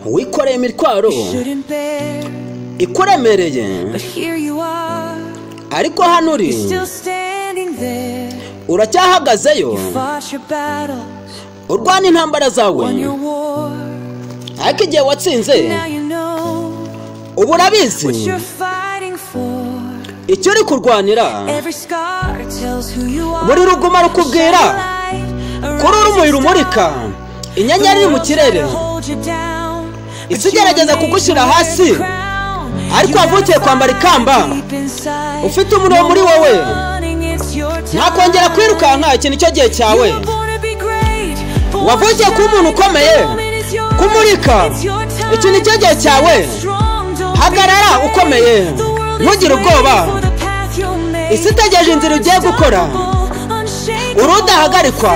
wikoreye imitwaro ikuremereye, ariko hano uri uracyahagazeyo urwana intambara zawe, ariko igihe watsinze ubu urabizi icyo uri kurwanira. buri ruguma rukubwira kuri urumuri rumurika inyenyeri iri mu kirere, isi igerageza kugushyira hasi, ariko wavukiye kwambara ikamba, ufite umuriro muri wowe, ntakongera kwirukanka. iki nicyo gihe cyawe, wavukiye kuba umuntu ukomeye, kumurika. iki nicyo gihe cyawe, hagarara ukomeye, ntugire ubwoba. isi itegereje inzira ugiye gukora, urudahagarikwa,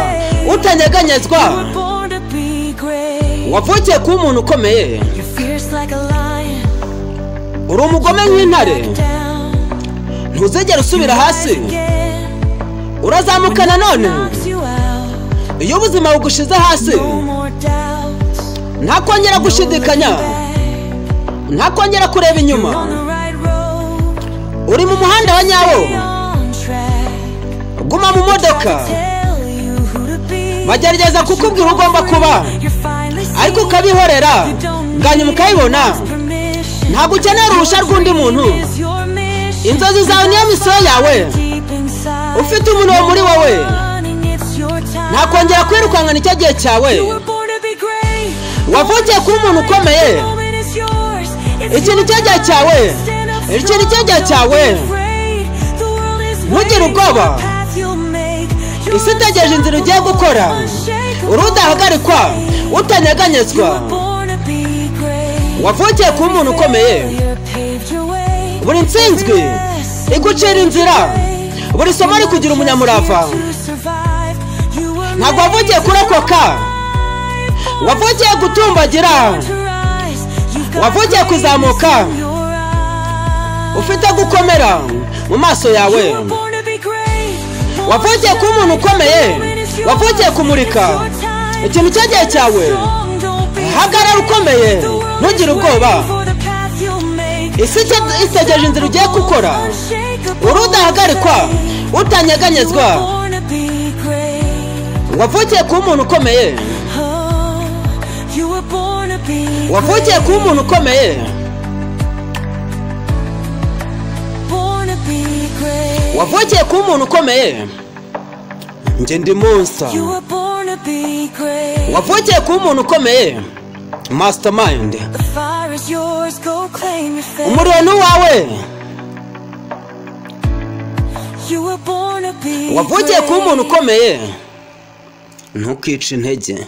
utanyeganyezwa. wavukiye kuba umuntu ukomeye, uri umugome nk'intare, ntuzigera usubira hasi, urazamuka nanone. iyo ubuzima bugushize hasi, ntakongera gushidikanya, ntakongera kureba inyuma. uri mu muhanda wa nyawo, guma mu modoka. bagerageza kukubwira ugomba kuba, ariko ukabihorera, bwanyuma ukabibona. ntabwo ukeneye uruhushya rw'undi muntu. inzozi zawe niyo misiyo yawe, ufite umuriro muri wowe, ntakongera kwirukanka. nicyo gihe cyawe, wavukiye kuba umuntu ukomeye. iki nicyo gihe cyawe, iki nicyo gihe cyawe, ntugire ubwoba. isi itegereje inzira ugiye gukora, urudahagarikwa, utanyeganyezwa. wavukiye kuba umuntu ukomeye. buri ntsinzwi igucira inzira, buri somo rikugira umunyamurava. ntabwo wavukiye kurokoka, wavukiye gutumbagira, wavukiye kuzamuka. ufite gukomera mu maso yawe, wavukiye kuba umuntu ukomeye, wavukiye kumurika. ikintu cy'igihe cyawe, hagarara ukomeye, ntugire ubwoba. isi itegereje inzira ugiye gukora, urudahagarikwa, utanyeganyezwa. wavukiye kuba umuntu ukomeye, wavukiye kuba umuntu ukomeye. wavukiye kuba umuntu ukomeye. njye ndi monster. wavukiye kuba umuntu ukomeye, mastermind. umuriro ni uwawe. wavukiye kuba umuntu ukomeye, ntukice intege.